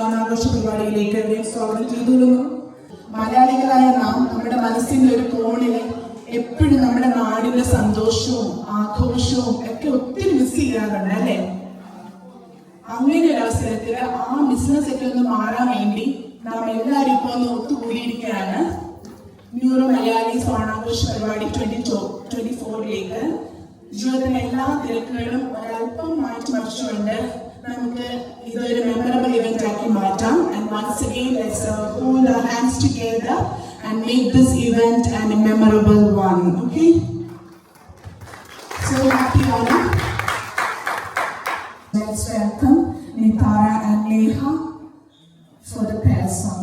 ഓണാഘോഷ പരിപാടിയിലേക്ക് സ്വാഗതം ചെയ്തുകൊള്ളുന്നു. മലയാളികളായ നാം നമ്മുടെ മനസ്സിന്റെ ഒരു കോണില് എപ്പോഴും നമ്മുടെ നാടിന്റെ സന്തോഷവും ആഘോഷവും ഒക്കെ ഒത്തിരി മിസ് ചെയ്യാറുണ്ട് അല്ലെ? അങ്ങനെ ഒരു അവസരത്തിൽ ആ ബിസിനസ് ഒക്കെ ഒന്ന് മാറാൻ വേണ്ടി നാം എല്ലാവരും ഇപ്പൊ ഒന്ന് ഒത്തുകൂടിയിരിക്കുകയാണ്. ന്യൂറോ മലയാളീസ് ഓണാഘോഷ പരിപാടി 2024 ജീവിതത്തിലെ എല്ലാ തിരക്കുകളും ഒരല്പം മാറ്റിമറിച്ചുകൊണ്ട് നമുക്ക് ഇതൊരു മെമ്മറബിൾ ഇവന്റ് ആക്കി മാറ്റാം. And once again, let's hold our hands together and make this event a memorable one. Okay? So happy Onam. Let's welcome Nitara and Neha for the prayer song.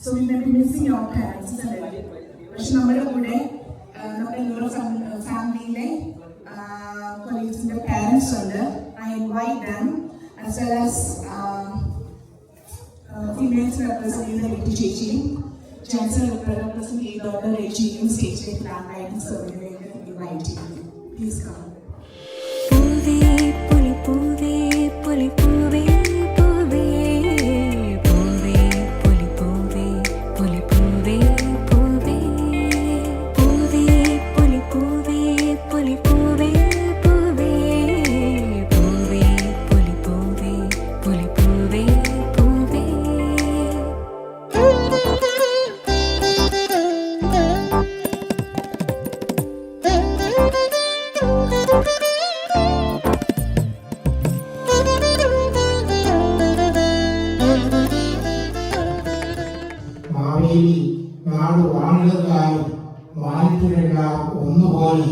So we may be missing your parents. പക്ഷെ നമ്മുടെ കൂടെ നമ്മുടെ neuro ഫാമിലിയിലെ കൊളീഗ്സിന്റെ parents ഉണ്ട്. I invite them as well as females representing the ചേച്ചിയും gents representing doctor രജിയും സ്റ്റേജിലേക്ക് ലാൻഡായിട്ട് സർവീസിലേക്ക് ഇൻവൈറ്റ് ചെയ്യുന്നു. Please come. നാട് വാണിടുകാരും വാണിപ്പുഴകാരും ഒന്നുപോലെ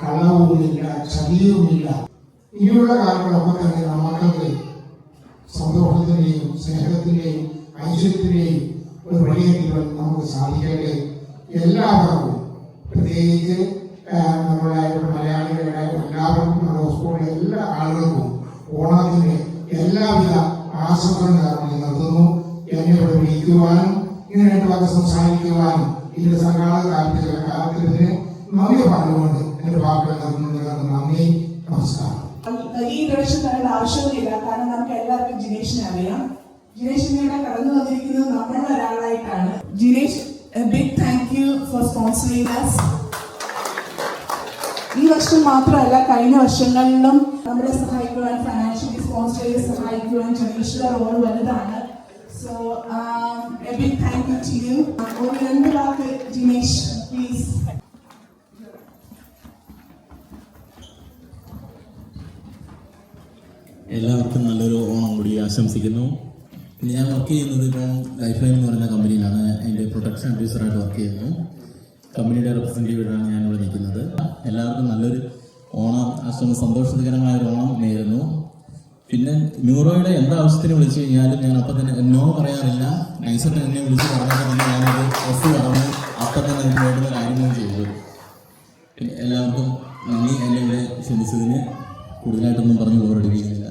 കളവുമില്ല, ചതിയുമില്ല. ഇനിയുള്ള കാലങ്ങളൊക്കെ തന്നെ നമ്മൾക്ക് സന്തോഷത്തിന്റെയും സ്നേഹത്തിന്റെയും ഐശ്വര്യത്തിന്റെയും ഒരു വഴിയെത്തിക്കാൻ നമുക്ക് സാധിക്കട്ടെ. എല്ലാവർക്കും, പ്രത്യേകിച്ച് നമ്മുടെ മലയാളികളുടെ എല്ലാവർക്കും, നമ്മുടെ സ്കൂളിലെ എല്ലാ ആളുകൾക്കും ഓണത്തിന്റെ എല്ലാവിധ ആശംസകളും നിർത്തുന്നു. എന്നെ ഇവിടെ വിളിക്കുവാനും ഇങ്ങനെ 2 വാക്ക് സംസാരിക്കുവാനും ഇതിന്റെ സംഘാടക കാലത്തിന് നന്ദി പറഞ്ഞുകൊണ്ട് എന്റെ വാക്കുകൾ നിർത്തുന്നതിന് നന്ദി, നമസ്കാരം. ഈ ഇൻട്രൊഡക്ഷൻ തരേണ്ട ആവശ്യമില്ല, കാരണം നമുക്ക് എല്ലാവർക്കും ജിനേഷിനെ അറിയാം. ജിനേഷിനെ ഇവിടെ കടന്നു വന്നിരിക്കുന്നത് നമ്മളുടെ ഒരാളായിട്ടാണ്. Jinesh, a big thank you for sponsoring us. ഈ വർഷം മാത്രമല്ല, കഴിഞ്ഞ വർഷങ്ങളിലും നമ്മളെ സഹായിക്കുവാൻ, ഫൈനാൻഷ്യലി സ്പോൺസർ ചെയ്ത് സഹായിക്കുവാൻ ജിനേഷിന്റെ റോൾ വലുതാണ്. So a big thank you to you. ഒരു 2 വാക്ക് ജിനേഷ്, പ്ലീസ്. എല്ലാവർക്കും നല്ലൊരു ഓണം കൂടി ആശംസിക്കുന്നു. ഞാൻ വർക്ക് ചെയ്യുന്നത് ഇപ്പോൾ ലൈഫ് ലൈൻ എന്ന് പറയുന്ന കമ്പനിയിലാണ്. എൻ്റെ പ്രൊഡക്ഷൻ അഡ്വൈസറായിട്ട് വർക്ക് ചെയ്യുന്നു. കമ്പനിയുടെ റെപ്രസെൻറ്റേറ്റീവായിട്ടാണ് ഞാനിവിടെ നിൽക്കുന്നത്. എല്ലാവർക്കും നല്ലൊരു ഓണം സന്തോഷകരമായൊരു ഓണം നേരുന്നു. പിന്നെ ന്യൂറോയുടെ എന്താവശ്യത്തിന് വിളിച്ചു കഴിഞ്ഞാലും ഞാൻ അപ്പം തന്നെ നോ പറയാറില്ല. നൈസായിട്ട് എന്നെ വിളിച്ച് പറഞ്ഞാൽ തന്നെ ഞാനത് ഒഫ് പറഞ്ഞു അപ്പം തന്നെ അതിന് വേണ്ടുന്ന കാര്യങ്ങൾ ചെയ്തു. പിന്നെ എല്ലാവർക്കും നന്ദി. എന്നെ ഇവിടെ ക്ഷണിച്ചതിന് കൂടുതലായിട്ടൊന്നും പറഞ്ഞു പോരടിപ്പിക്കുന്നില്ല.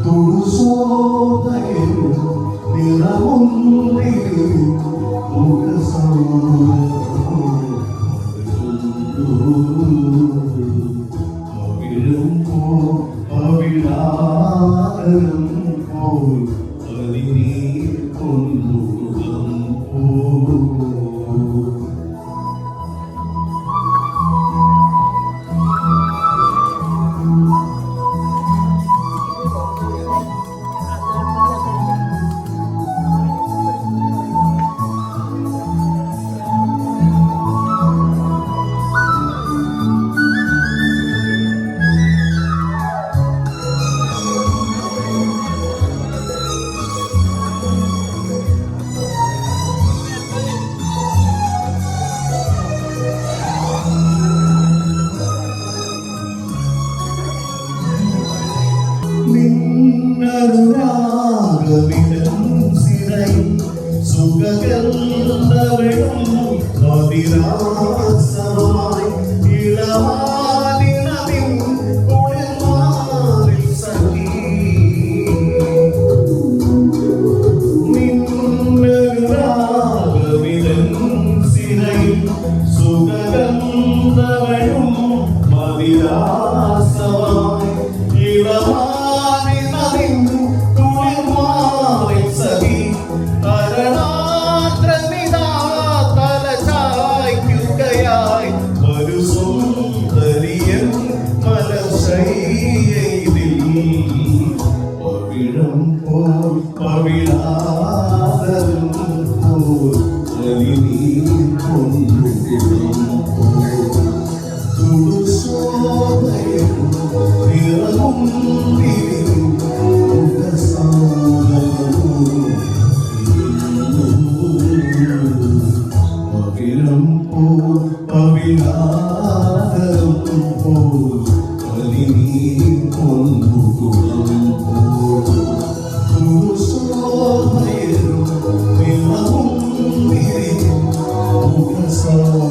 Todo പനിനീർ പൊന്നുകുളം പോ. നിന്നനുരാഗമിടം സിരയും സുഖകന്ദവളും മതിരാസമായി ഇളവാലിനവിൻ കുളിർമാറിൽ സഖി. നിന്നനുരാഗമിടം സിരയും സുഖകന്ദവളും മതിരാസമായി ഇളവാലിനവിൻ കുളിർമാറിൽ സഖി. അരണാദ്രമിതാ തലചായ്ക്കുകയായി ഒരു സുന്ദരിയൻ മലശയ്യയിൽ. പവിഴം പോൽ പവിഴാതരം പോൽ പനിനീർ പൊന്നുകുളം പോൽ തുടുശോഭയും നിറവും തിരിയും മുഖസാദരവും. പവിഴം പോൽ പവിഴാതരം പോൽ പനിനീർ പൊന്നുകുളം പോൽ തുടുശോഭയും നിറവും തിരിയും മുഖസാദരവും.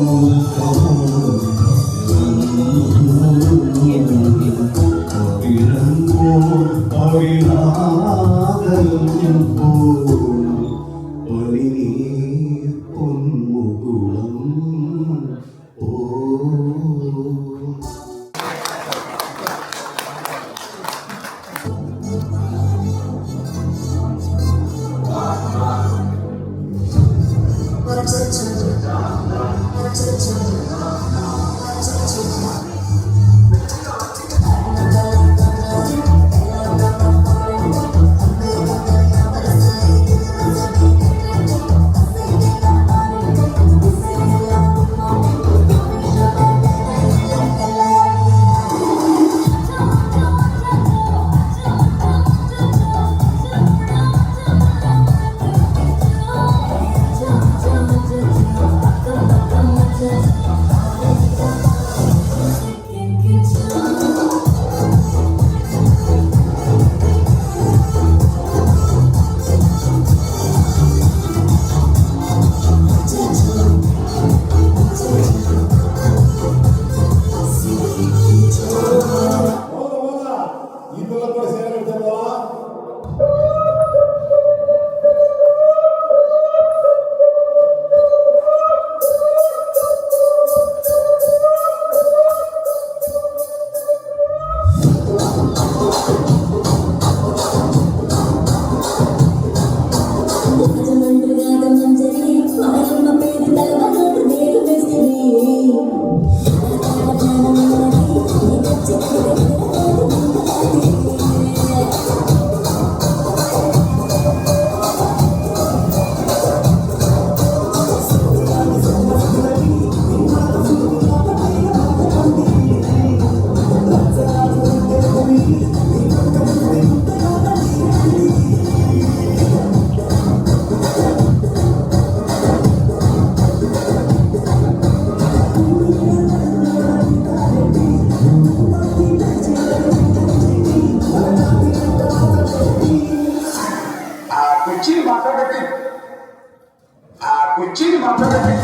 പവിഴം പോൽ പവിഴാതരം പോൽ പനിനീർ പൊന്നുകുളം പോൽ. కుర్చీని మాట్లాడండి.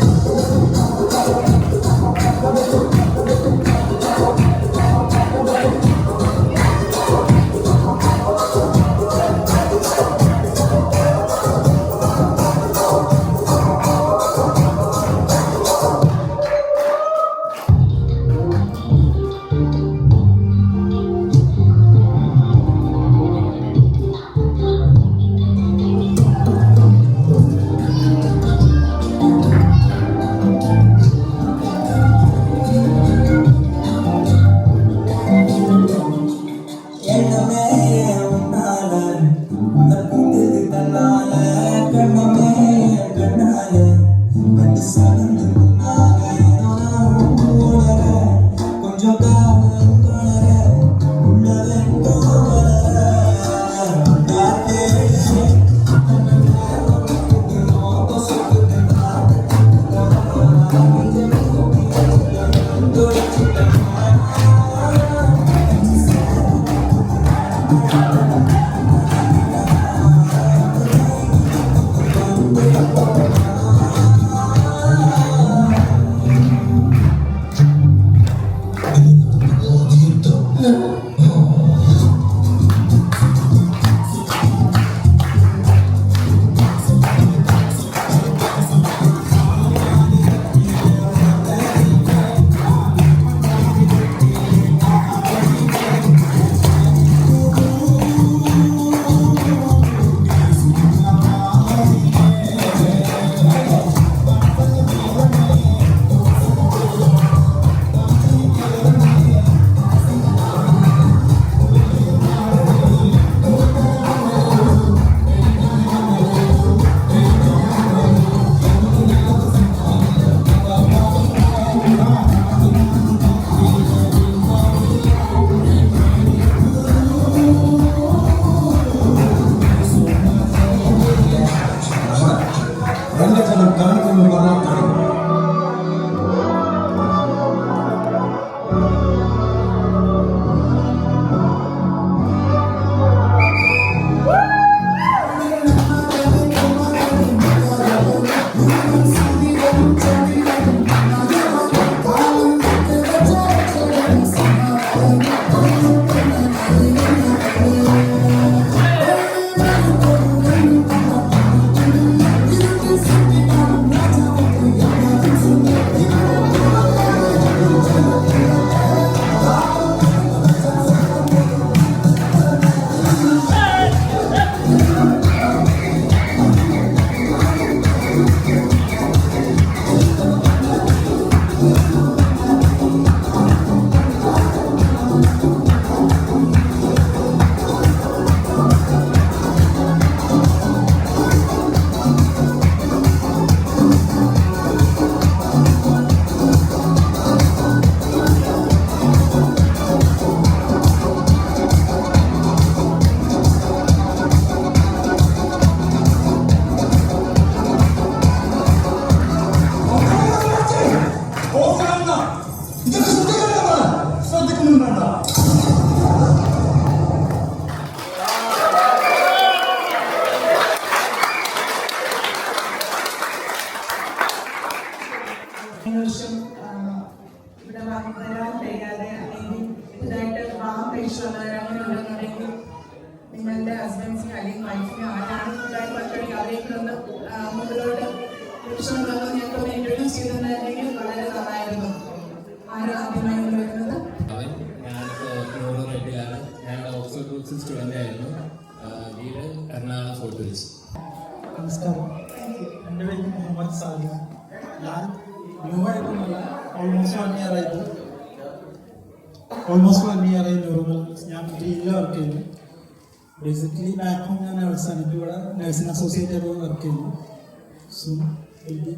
ഈശോനൊക്കെ ഞങ്ങൾക്ക് ഇൻട്രൊഡ്യൂസ് ചെയ്തിട്ടുണ്ടെങ്കിൽ വളരെ നന്നായിരുന്നു. ആരാ ആദ്യമായി വരുന്നത്? ഞാനിപ്പോൾ റെഡിയാണ്. ഞാൻ ഓക്സ്ഫോർഡ് ഗ്രൂപ്പ്സിൽ സ്റ്റുഡൻ്റ് ആയിരുന്നു. വീട് എറണാകുളം ഫോർട്ട് വെച്ച്. നമസ്കാരം, എൻ്റെ പേര് മുഹമ്മദ് സാലിം. ഞാൻ ന്യൂ ആയിട്ടൊന്നുമല്ല, ഓൾമോസ്റ്റ് 1 ഇയർ ആയി ന്യൂറോമൽ. ഞാൻ ഗ്രീനിൽ വർക്ക് ചെയ്യുന്നു. ബേസിക്കലി ബാക്ക് ഹോം ഞാൻ നേഴ്സാണ്. ഇപ്പോൾ ഇവിടെ നേഴ്സിംഗ് അസോസിയേറ്റ് ആയിട്ട് വർക്ക് ചെയ്യുന്നു. സോ പിന്നെ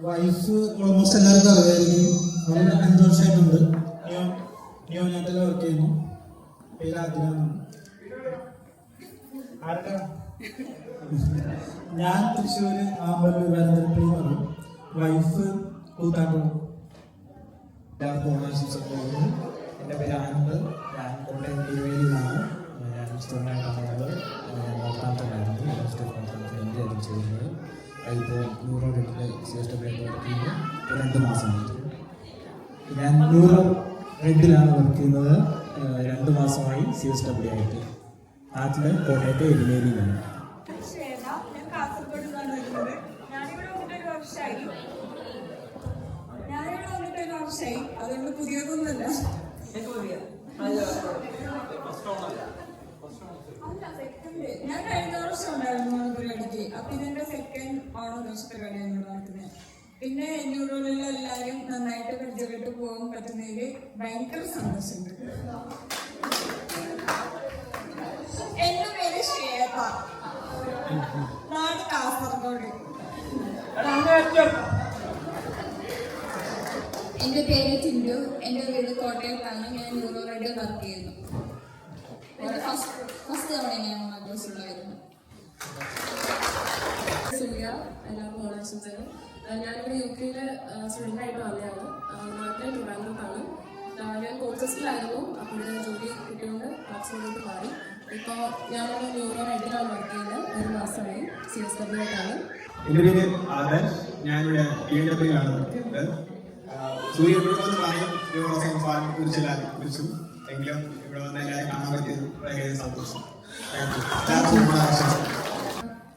വൈഫ് ഓൾമോസ്റ്റ് എല്ലാവർക്കും അറിയായിരിക്കും. അവൾ 5 വർഷമായിട്ടുണ്ട്. നിയോനാറ്റിൽ വർക്ക് ചെയ്യുന്നു. പേര് ആദ്യമാണ്. ഞാൻ തൃശ്ശൂർ ആമ്പല്ലൂർ വേദനപ്പള്ളി എന്ന് പറയും. വൈഫ് കൂത്താട്ടും. എൻ്റെ പേര് ആനന്ദ്. ഞാൻ കോട്ടയം തിരുവേലിയിലാണ്. ഞാൻ സ്റ്റുഡൻ്റായിട്ടാണുള്ളത്. നോർത്താംപ്ടണിലായിരുന്നു university of Northampton M D ചെയ്യുന്നത്. ഇപ്പോൾ ന്യൂറോ റെഡിൽ CSW വർക്ക് ചെയ്യുന്നു. 2 മാസമായി. ഞാൻ ന്യൂറോ റെഡിലാണ് വർക്ക് ചെയ്യുന്നത്. 2 മാസമായി CSW ആയിട്ട്. നാട്ടിൽ കോട്ടയത്തെ എരുമേലിയിലാണ്. ശ്വേത, ഞാൻ കാസർഗോഡ് നിന്നാണ് വരുന്നത്. ഞാനിവിടെ വന്നിട്ട് 1 വർഷമായി. അതുകൊണ്ട് പുതിയതൊന്നുമല്ല. അല്ല, സെക്കൻഡ്. ഞാൻ കഴിഞ്ഞ വർഷം ഉണ്ടായിരുന്നു പരിപാടിക്ക്. അപ്പൊ ഇതെന്റെ സെക്കൻഡ് ഓണോദേശ പരിപാടിയാണ് ഇവിടെ നടത്തുന്നത്. പിന്നെ ന്യൂറോളിൽ എല്ലാവരും നന്നായിട്ട് പരിചയപ്പെട്ട് പോകാൻ പറ്റുന്നതിൽ ഭയങ്കര സന്തോഷമുണ്ട്. എന്റെ പേര് ശ്വേത, നാട് കാസർഗോഡ്. എൻ്റെ പേര് ചിന്തു. എൻ്റെ വീട് കോട്ടയത്താണ്. ഞാൻ ന്യൂറോ റെഡിൽ വർക്ക് ചെയ്യുന്നു. ഫസ്റ്റ് തവണ ഞാൻ ആഘോഷമുണ്ടായിരുന്നു. സൂര്യ, എല്ലാവർക്കും ഓണാശംസകൾ. ഞാനിവിടെ UK-യിൽ സ്റ്റുഡൻ്റായിട്ട് വന്നതാണ്. നാട്ടിലെ ട്രിവാൻഡ്രത്താണ്. ഞാൻ കോൺസെസ്റ്റിലായിരുന്നു. അപ്പോൾ ഇവിടെ ജോലി കിട്ടിയോണ്ട് ഓക്സ്ഫോർഡിലോട്ട് മാറി. ഇപ്പോൾ ഞാനിവിടെ ന്യൂറോ റെഡിലാണ് വർക്ക് ചെയ്യുന്നത്. 1 മാസമായി. CSW ആയിട്ടാണ്. എൻ്റെ പേര് ആദർശ്. ഞാനിവിടെ PW വർക്ക് ചെയ്യുന്നത്. സൂര്യ ഇവിടെ വന്ന് പറയും ന്യൂറോ സയൻസ് ഫാമിനെ കുറിച്ചു. എങ്കിലും ഇവിടെ വന്ന് എല്ലാവരും കാണാൻ പറ്റിയത് വളരെ സന്തോഷം.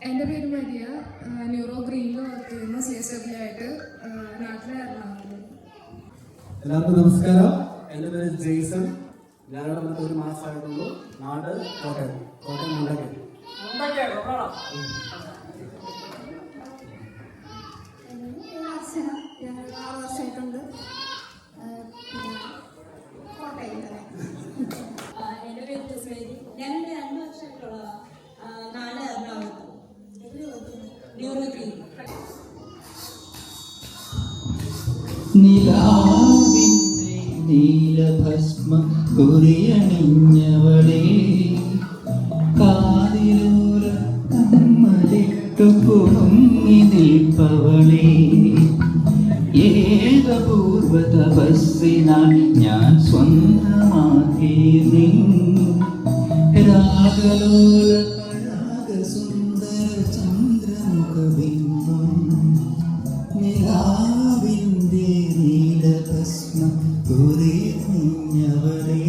എൻ്റെ പേര് മരിയ. ന്യൂറോ ഗ്രീനിൽ വർക്ക് ചെയ്യുന്നു. CSW ആയിട്ട്. നാട്ടിലെ എറണാകുളം. എല്ലാവർക്കും നമസ്കാരം. എൻ്റെ പേര് ജെയ്സൺ. ഞാനിവിടെ വന്നിട്ട് 1 മാസമായിട്ടുള്ളൂ. നാട് കോട്ടയം മുണ്ടക്കൽ. ഞാൻ 6 വർഷമായിട്ടുണ്ട്. എൻ്റെ പേര് ജസ്വേരി. ഞാനിവിടെ 2 വർഷമായിട്ടുള്ളതാണ്. നാളെ എറണാകുളത്ത് ന്യൂറോ ഗ്രീൻ. നിലാവിൻ്റെ നീലഭസ്മ കുറിയണിഞ്ഞവളെ, കാതിലൂര കമ്മലിട്ടു കുണുങ്ങി നിൽപ്പവളെ, ഏകപൂർവ തപസ്സിനാൽ ഞാൻ സ്വന്തമാക്കി നിൻ രാഗലോല സുന്ദര ചന്ദ്രമുഖബിംബം. നിലാവിൻ്റെ നീലഭസ്മ കുറിഞ്ഞവളെ,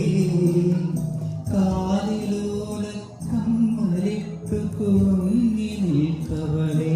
കാതിലോല കമ്മലിട്ടു കുണുങ്ങി നിൽപ്പവളെ.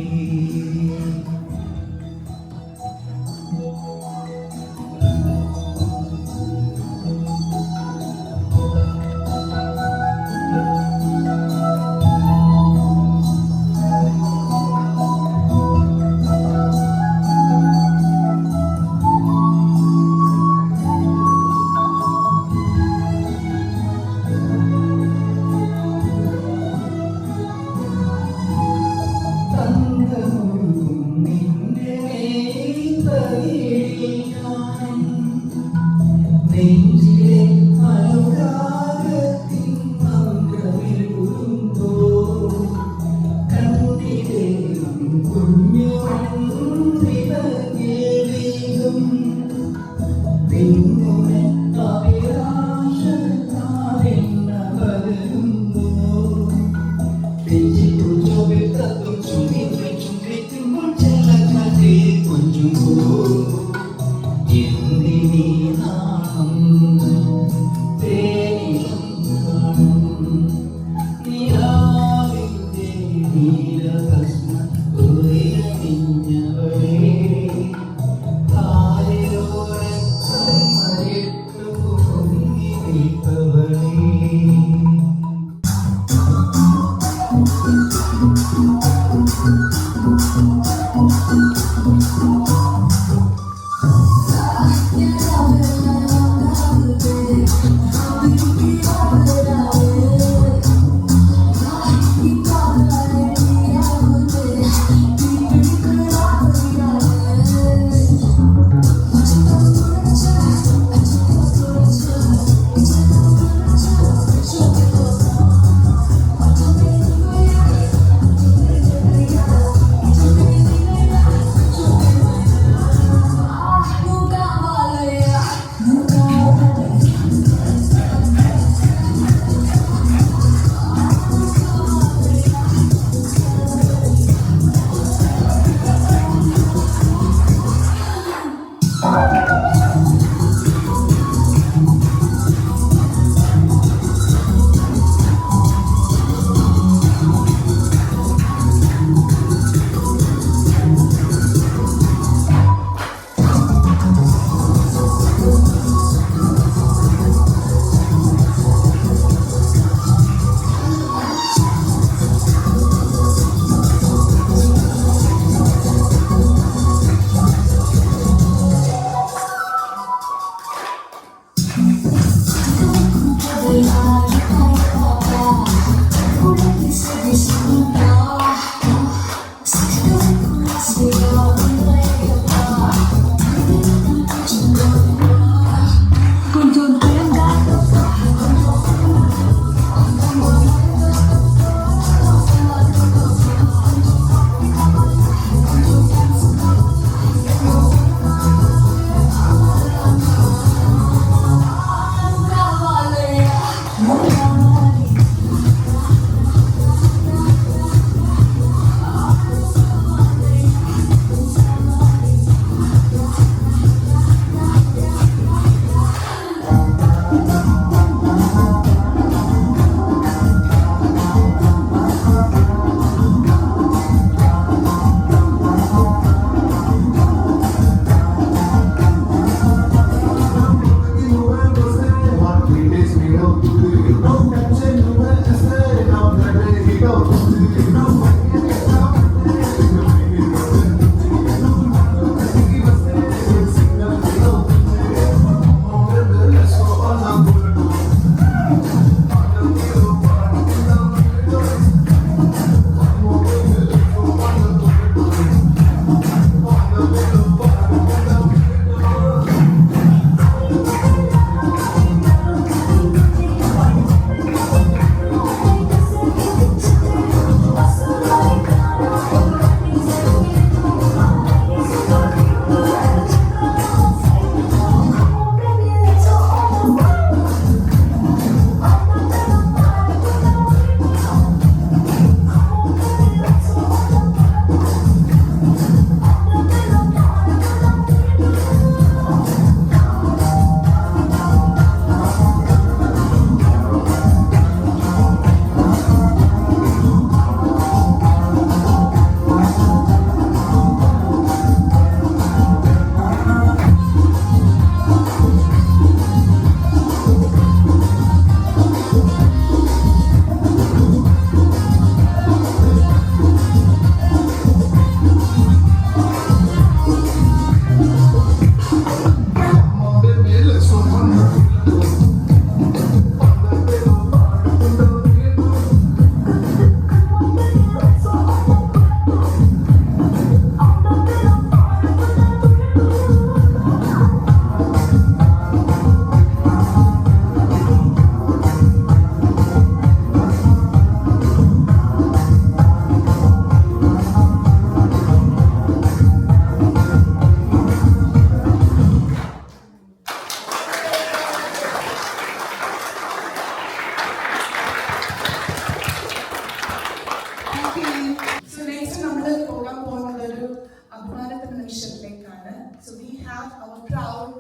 So we have our proud,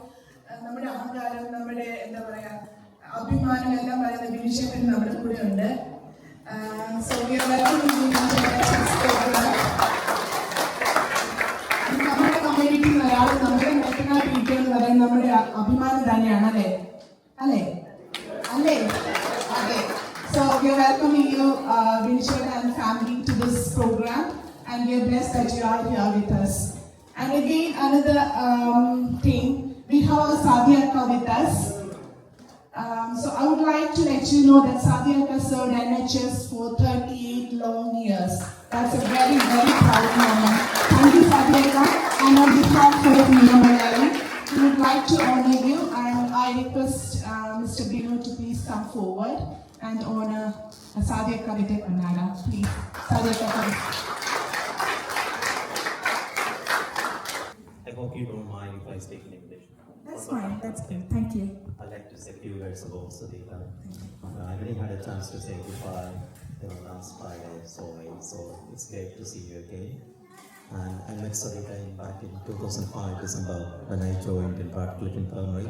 നമ്മുടെ അഹങ്കാരം, നമ്മുടെ എന്താ പറയാ അഭിമാനം എല്ലാം പറയുന്ന ബിനിഷേട്ടൻ നമ്മുടെ കൂടെ ഉണ്ട്. So we are welcoming you to the program. നമ്മുടെ കമ്മ്യൂണിറ്റിയിൽ ഒരാൾ നമ്മുടെ മെറ്റനാ ടീച്ചർ എന്ന് പറയുന്നത് നമ്മുടെ അഭിമാനം തന്നെയാണ്, അല്ലേ അല്ലേ അല്ലേ അതെ. So we are welcoming you, Vinishan and family, to this program, and we are blessed that you are here with us. And again, another thing, we have our Sadia Akka with us. So I would like to let you know that Sadia Akka served NHS for 38 long years. That's a very, very proud moment. Thank you, Sadia Akka. And on behalf of Meena Malayali, we would like to honor you, and I request Mr. Binu to please come forward and honor Sadia Akka with a Kannada. Please, Sadia Akka. I hope you don't mind if I speak in English. That's fine, that's good. Thank you. I'd like to say a few words about Sadika. I really had a chance to say goodbye last Friday, so it's great to see you again. And I met Sadika back in 2005 December when I joined in Radcliffe Infirmary.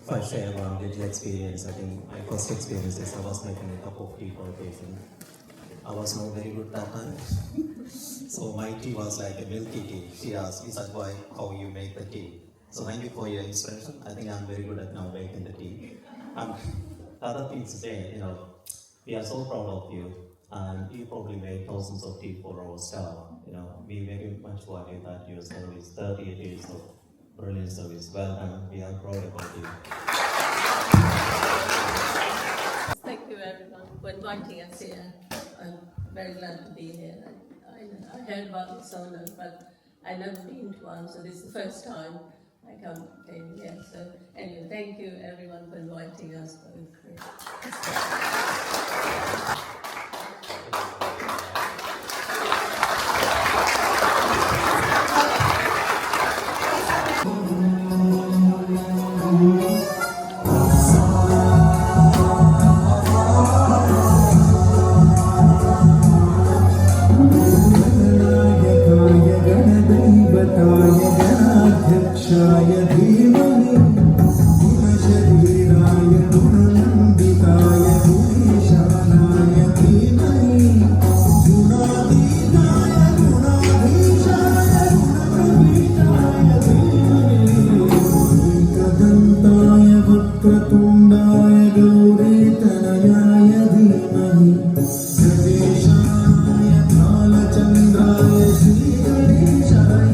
If I share one little experience, I think my first experience is I was making a cup of tea for a patient. I was not very good that time. So my tea was like a milky tea. She asked, "Is that why how you make the tea?" So thank you for your inspiration. I think I'm very good at now making the tea. Other things to say, we are so proud of you, and you probably made thousands of tea for our staff. We very much value that your service, 38 years of brilliant service. Well done. We are proud about you. Thank you everyone for inviting us here. I'm very glad to be here. I heard about the sauna, but I've never been to one, so this is the first time I came here. So anyway, thank you everyone for inviting us. गणाध्यक्षाय धीमहि गुणशरीराय गुणनन्दिताय गुणेशानाय धीमहि गुणातीताय गुणाधीशाय गुणप्रवीणाय धीमहि एकदन्ताय वक्रतुण्डाय गौरीतनयाय धीमहि गणेशाय भालचन्द्राय श्रीगणेशाय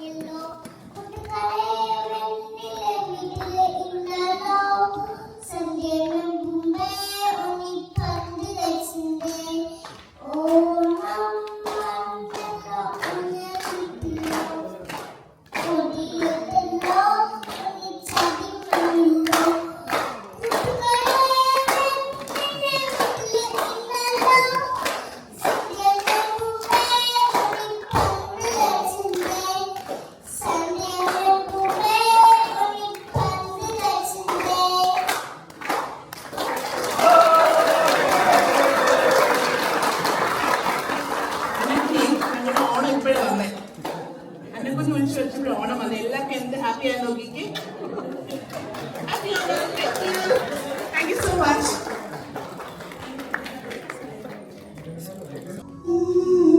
Hello, ചെയ്യാൻ നോക്കിക്കേ. Thank you so much. Oh,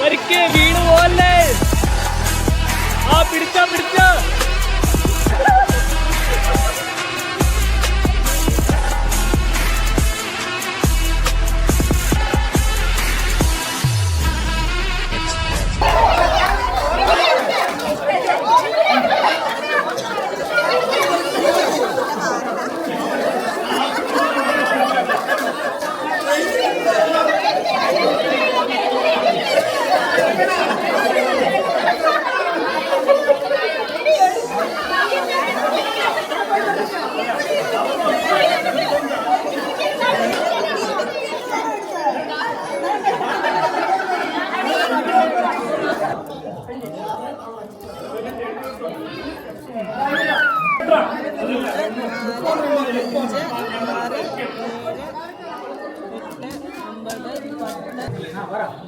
വീണ് പോവല്ലേ. ആ പിടിച്ച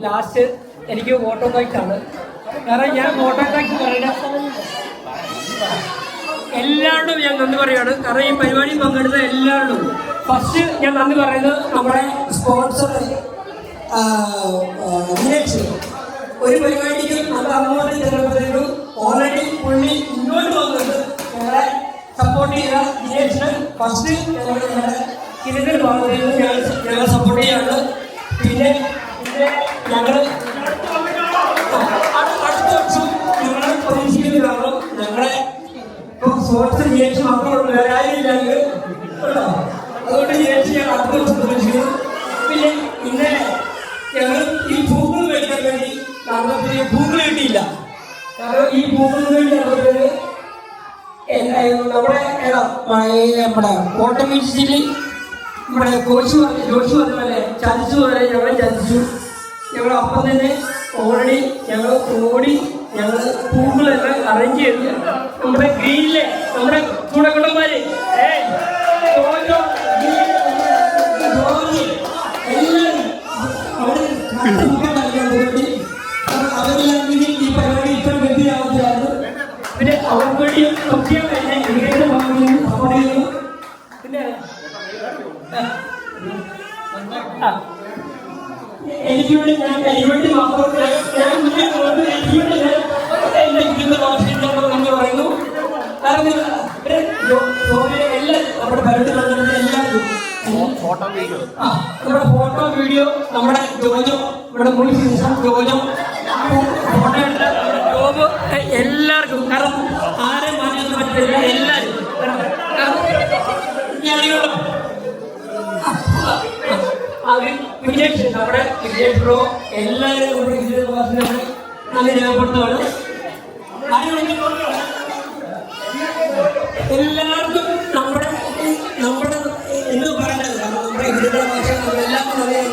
ലാസ്റ്റ് എനിക്ക് ഓട്ടോ ബൈക്കാണ്. കാരണം ഞാൻ ഓട്ടോ ബൈക്ക് പറയുന്നത് എല്ലാവരോടും ഞാൻ നന്ദി പറയുകയാണ്. കാരണം ഈ പരിപാടിയിൽ പങ്കെടുത്ത എല്ലാവരോടും ഫസ്റ്റ് ഞാൻ നന്ദി പറയുന്നത് നമ്മുടെ സ്പോൺസർ ദിനേഷ്. ഒരു പരിപാടിക്ക് നമ്മൾ അങ്ങോട്ട് ചെല്ലുമ്പോഴത്തേക്കും ഓൾറെഡി പുള്ളി ഇങ്ങോട്ട് വന്നിട്ട് ഞങ്ങളെ സപ്പോർട്ട് ചെയ്ത ദിനേഷിന് ഫസ്റ്റ് ഇതിന്റെ ഭാഗത്ത് ഞങ്ങൾ സപ്പോർട്ട് ചെയ്യാണ്. പിന്നെ ഞങ്ങൾ അടുത്ത വർഷം ഞങ്ങൾ പ്രതീക്ഷിക്കുന്ന കാരണം ഞങ്ങളെ ഇപ്പോൾ സ്പോർട്സ് ജയിച്ച് മാത്രമുള്ള വേറെ ആരുമില്ലെങ്കിൽ അതുകൊണ്ട് ജയിച്ച് ഞങ്ങൾ അടുത്ത വർഷം പ്രതീക്ഷിക്കുന്നു. പിന്നെ ഇന്നലെ ഞങ്ങൾ ഈ പൂക്കൾ മേടിക്കാൻ വേണ്ടി നടന്നപ്പോൾ പൂക്കൾ കിട്ടിയില്ല. കാരണം ഈ പൂക്കൾക്ക് വേണ്ടി നടന്നത് നമ്മുടെ ഓട്ടോമാറ്റിക്കലി നമ്മുടെ ജോഷു പറഞ്ഞല്ലേ ചതിച്ചു പോലെ ഞങ്ങൾ ചതിച്ചു. ഞങ്ങൾ അപ്പം തന്നെ ഓൾറെഡി ഞങ്ങൾ ഓടി ഞങ്ങൾ പൂക്കളെല്ലാം അറേഞ്ച് ചെയ്ത് നമ്മുടെ ഗ്രീനിലെ നമ്മുടെ ഗുണകുടന്മാര് എല്ലാവരും അവിടെ നൽകാൻ വേണ്ടി അവരിലാണെങ്കിൽ ഈ പരിപാടി ഇത്ര ഗംഭീരാവുകയായിരുന്നു. പിന്നെ അവർക്ക് വേണ്ടിയും കൃത്യം തന്നെ ഇവരുടെ ഭാഗങ്ങളിൽ സപ്പോർട്ട് ചെയ്യുന്നു. പിന്നെ എനിക്ക് വേണ്ടി എനിക്ക് മാത്രം ഞാൻ എന്റെ ഇരിക്കുന്ന ഭാഷയിൽ പറയുന്നു. കാരണം എല്ലാം നമ്മുടെ പരിപാടി എല്ലാവരും നമ്മുടെ ഫോട്ടോ വീഡിയോ നമ്മുടെ ജോജോ നമ്മുടെ മുൻ ജോജോ ഫോട്ടോ ജോബ് എല്ലാവർക്കും കാരണം ആരെ മാറ്റാൻ പറ്റില്ല. എല്ലാവരും വിജേഷ് നമ്മുടെ വിജേഷ് ബ്രോ എല്ലാവരും നമ്മുടെ നല്ല രേഖപ്പെടുത്തുകയാണ്. എല്ലാവർക്കും നമ്മുടെ എന്ത് പറയേണ്ടത് കാരണം നമ്മുടെ ഹിന്ദു ഭാഷ എല്ലാവർക്കും അറിയാം.